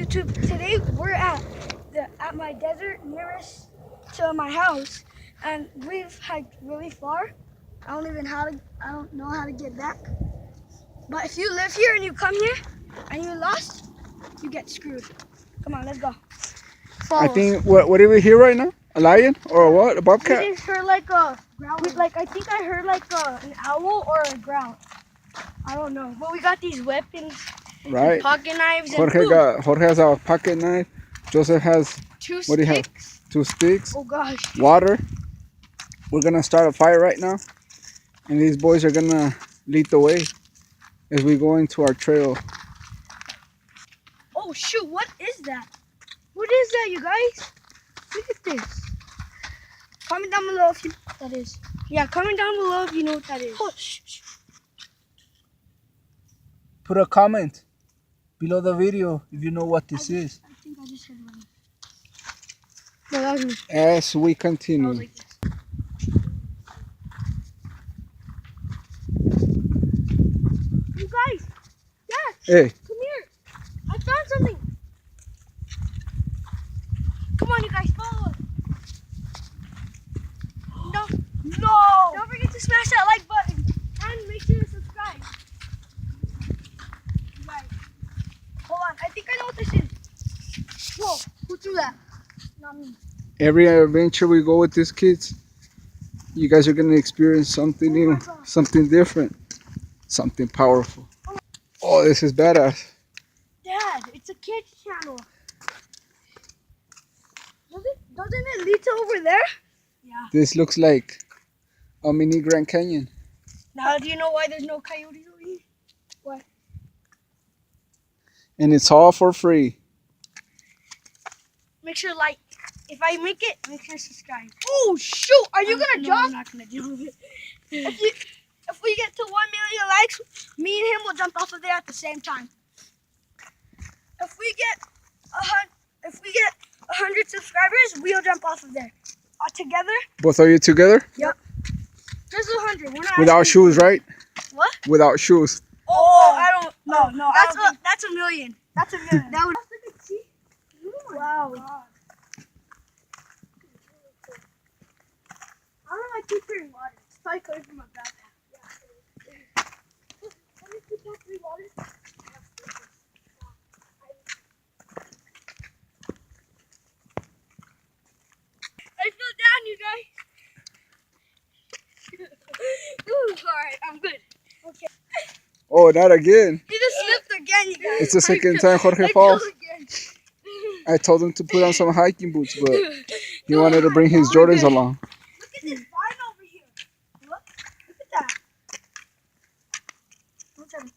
YouTube. Today we're at my desert nearest to my house, and we've hiked really far. I don't know how to get back. But if you live here and you come here and you lost, you get screwed. Come on, let's go. Follow I think what do we hear right now? A lion or what? A us. bobcat? We just heard like a growl. I think I heard like an owl or a growl. I don't know. But we got these weapons. Right. Pocket knives and Jorge has a pocket knife. Joseph has two what do you have? sticks. 2 sticks. Oh gosh. Water. We're gonna start a fire right now, and these boys are gonna lead the way as we go into our trail. Oh shoot! What is that? What is that, you guys? Look at this. Comment down below if you know what that is. Yeah, comment down below if you know what that is. Oh, shh. Put a comment below the video if you know what this is. I think I just heard one. No, that was me. As we I was continue. like this. You guys! Dad! Hey. Come here! I found something! Come on, you guys, follow us! No! Don't forget to smash that like button and make sure to subscribe. You guys, hold on, I think I know what this is. Whoa, who threw that? Not me. Every adventure we go with these kids, you guys are gonna experience something new, something different, something powerful. Oh, this is badass. Dad, it's a kids channel. Doesn't it lead to over there? Yeah. This looks like a mini Grand Canyon. Now do you know why there's no coyotes over here? Why? And it's all for free. Make sure like, if I make it, make sure to subscribe. Oh shoot! Are you gonna jump? I'm not gonna jump. If we get to 1 million likes, me and him will jump off of there at the same time. If we get 100 subscribers, we'll jump off of there. Together? Both of you together? Yep. Just 100. We're not Without shoes, right? What? Without shoes. Oh, I don't. No. That's a million. That's a million. That would. Wow. I don't know why I keep hearing water. It's probably coming from my backpack. Yeah. Let me keep that 3 water. I fell down, you guys. Ooh, alright, I'm good. Okay. Oh, not again. He just slipped again, you guys. It's the second time Jorge falls. I told him to put on some hiking boots, but he wanted to bring his Jordans along. Look at this vine over here. Look at that. What's that?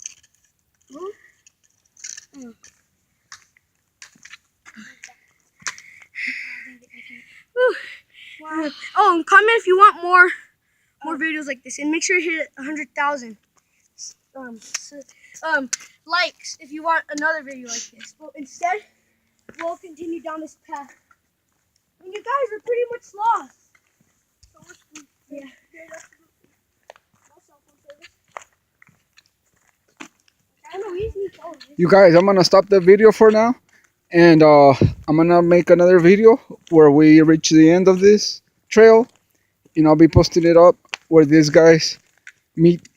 Wow. Oh, and comment if you want more videos like this, and make sure you hit 100,000 likes if you want another video like this. But instead, we'll continue down this path. And you guys are pretty much lost. Yeah. You guys, I'm gonna stop the video for now, and I'm gonna make another video where we reach the end of this trail, and I'll be posting it up where these guys meet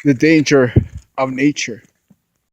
the danger of nature.